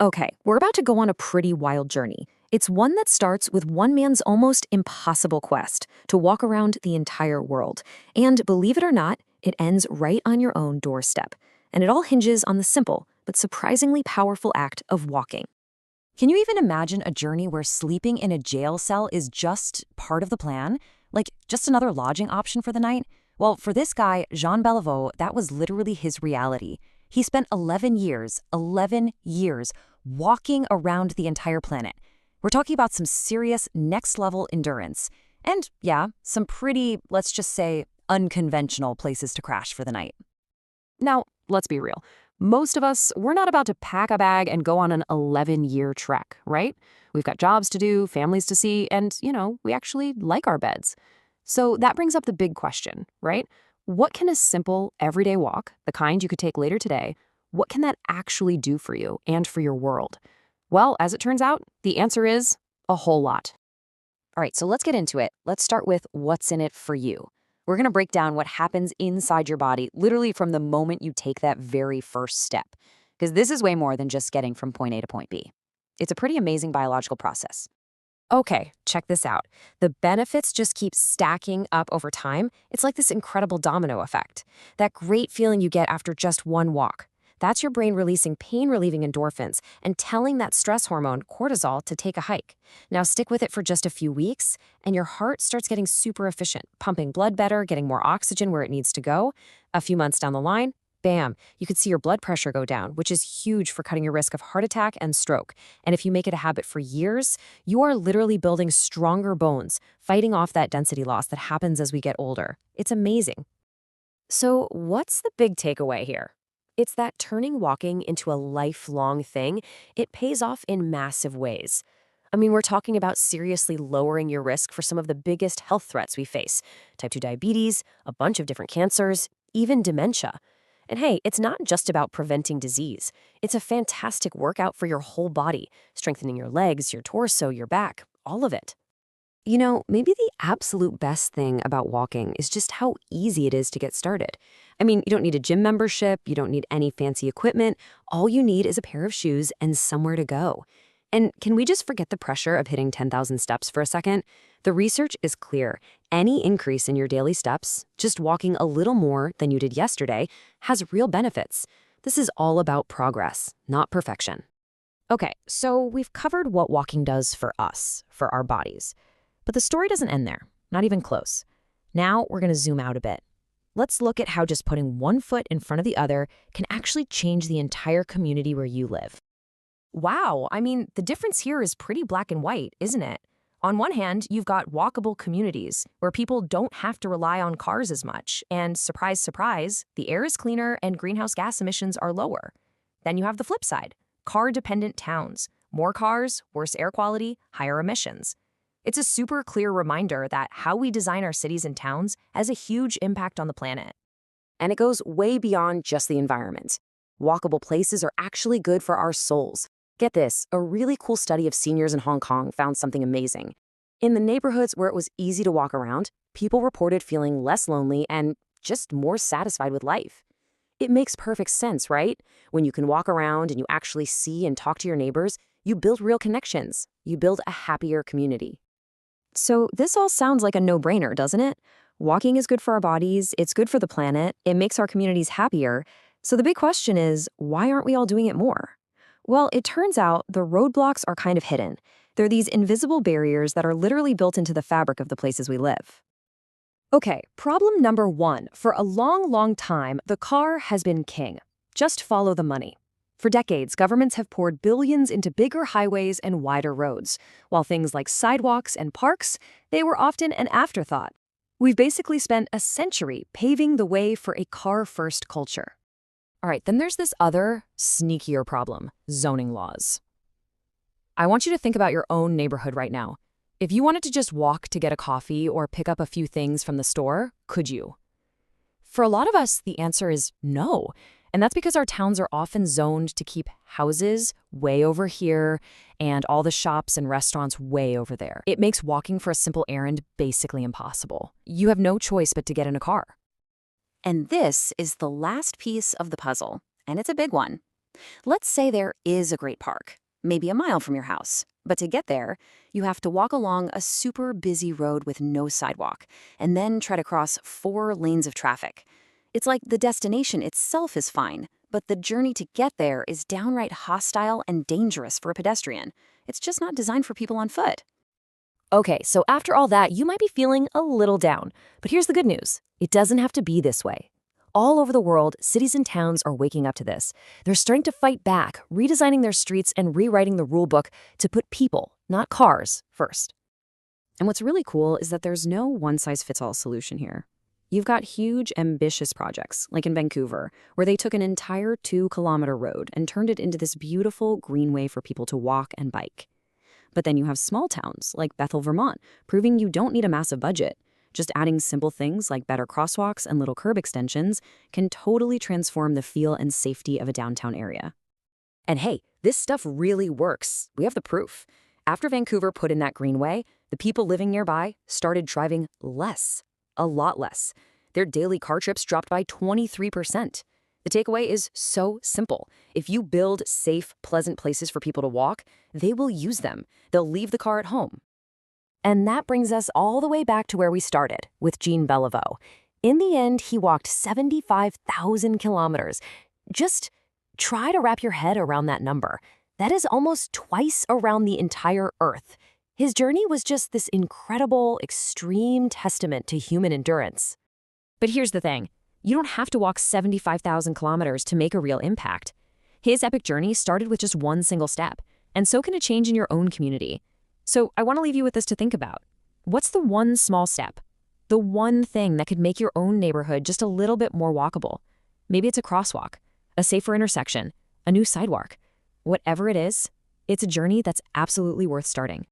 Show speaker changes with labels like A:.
A: Okay, we're about to go on a pretty wild journey. It's one that starts with one man's almost impossible quest to walk around the entire world. And believe it or not, it ends right on your own doorstep. And it all hinges on the simple but surprisingly powerful act of walking.
B: Can you even imagine a journey where sleeping in a jail cell is just part of the plan? Like, just another lodging option for the night? Well, for this guy, Jean Béliveau, that was literally his reality. He spent 11 years, walking around the entire planet. We're talking about some serious next-level endurance. And, yeah, some pretty, let's just say, unconventional places to crash for the night.
C: Now, let's be real. Most of us, we're not about to pack a bag and go on an 11-year trek, right? We've got jobs to do, families to see, and, we actually like our beds. So that brings up the big question, right? What can a simple, everyday walk, the kind you could take later today, what can that actually do for you and for your world? Well, as it turns out, the answer is a whole lot.
B: All right, so let's get into it. Let's start with what's in it for you. We're going to break down what happens inside your body, literally from the moment you take that very first step. Because this is way more than just getting from point A to point B. It's a pretty amazing biological process.
A: Okay, check this out. The benefits just keep stacking up over time. It's like this incredible domino effect. That great feeling you get after just one walk. That's your brain releasing pain-relieving endorphins and telling that stress hormone, cortisol, to take a hike. Now stick with it for just a few weeks, and your heart starts getting super efficient, pumping blood better, getting more oxygen where it needs to go. A few months down the line, bam, you could see your blood pressure go down, which is huge for cutting your risk of heart attack and stroke. And if you make it a habit for years, you are literally building stronger bones, fighting off that density loss that happens as we get older. It's amazing. So what's the big takeaway here? It's that turning walking into a lifelong thing, it pays off in massive ways. I mean, we're talking about seriously lowering your risk for some of the biggest health threats we face. Type 2 diabetes, a bunch of different cancers, even dementia. And hey, it's not just about preventing disease. It's a fantastic workout for your whole body, strengthening your legs, your torso, your back, all of it. Maybe the absolute best thing about walking is just how easy it is to get started. I mean, you don't need a gym membership, you don't need any fancy equipment. All you need is a pair of shoes and somewhere to go. And can we just forget the pressure of hitting 10,000 steps for a second? The research is clear. Any increase in your daily steps, just walking a little more than you did yesterday, has real benefits. This is all about progress, not perfection. Okay, so we've covered what walking does for us, for our bodies. But the story doesn't end there, not even close. Now we're going to zoom out a bit. Let's look at how just putting one foot in front of the other can actually change the entire community where you live. Wow, I mean, the difference here is pretty black and white, isn't it? On one hand, you've got walkable communities where people don't have to rely on cars as much, and surprise, surprise, the air is cleaner and greenhouse gas emissions are lower. Then you have the flip side, car-dependent towns. More cars, worse air quality, higher emissions. It's a super clear reminder that how we design our cities and towns has a huge impact on the planet.
B: And it goes way beyond just the environment. Walkable places are actually good for our souls. Get this, a really cool study of seniors in Hong Kong found something amazing. In the neighborhoods where it was easy to walk around, people reported feeling less lonely and just more satisfied with life. It makes perfect sense, right? When you can walk around and you actually see and talk to your neighbors, you build real connections. You build a happier community.
A: So this all sounds like a no-brainer, doesn't it? Walking is good for our bodies, it's good for the planet, it makes our communities happier. So the big question is, why aren't we all doing it more? Well, it turns out the roadblocks are kind of hidden. They're these invisible barriers that are literally built into the fabric of the places we live. Okay, problem number one. For a long, long time, the car has been king. Just follow the money. For decades, governments have poured billions into bigger highways and wider roads, while things like sidewalks and parks, they were often an afterthought. We've basically spent a century paving the way for a car-first culture. All right, then there's this other, sneakier problem, zoning laws. I want you to think about your own neighborhood right now. If you wanted to just walk to get a coffee or pick up a few things from the store, could you? For a lot of us, the answer is no. And that's because our towns are often zoned to keep houses way over here and all the shops and restaurants way over there. It makes walking for a simple errand basically impossible. You have no choice but to get in a car.
B: And this is the last piece of the puzzle, and it's a big one. Let's say there is a great park, maybe a mile from your house. But to get there, you have to walk along a super busy road with no sidewalk, and then try to cross 4 lanes of traffic. It's like the destination itself is fine, but the journey to get there is downright hostile and dangerous for a pedestrian. It's just not designed for people on foot.
A: Okay, so after all that, you might be feeling a little down. But here's the good news. It doesn't have to be this way. All over the world, cities and towns are waking up to this. They're starting to fight back, redesigning their streets and rewriting the rule book to put people, not cars, first. And what's really cool is that there's no one-size-fits-all solution here. You've got huge, ambitious projects, like in Vancouver, where they took an entire 2-kilometer road and turned it into this beautiful greenway for people to walk and bike. But then you have small towns, like Bethel, Vermont, proving you don't need a massive budget. Just adding simple things like better crosswalks and little curb extensions can totally transform the feel and safety of a downtown area. And hey, this stuff really works. We have the proof. After Vancouver put in that greenway, the people living nearby started driving less, a lot less. Their daily car trips dropped by 23%. The takeaway is so simple. If you build safe, pleasant places for people to walk, they will use them. They'll leave the car at home. And that brings us all the way back to where we started, with Jean Béliveau. In the end, he walked 75,000 kilometers. Just try to wrap your head around that number. That is almost twice around the entire Earth. His journey was just this incredible, extreme testament to human endurance. But here's the thing. You don't have to walk 75,000 kilometers to make a real impact. His epic journey started with just one single step, and so can a change in your own community. So I want to leave you with this to think about. What's the one small step? The one thing that could make your own neighborhood just a little bit more walkable? Maybe it's a crosswalk, a safer intersection, a new sidewalk. Whatever it is, it's a journey that's absolutely worth starting.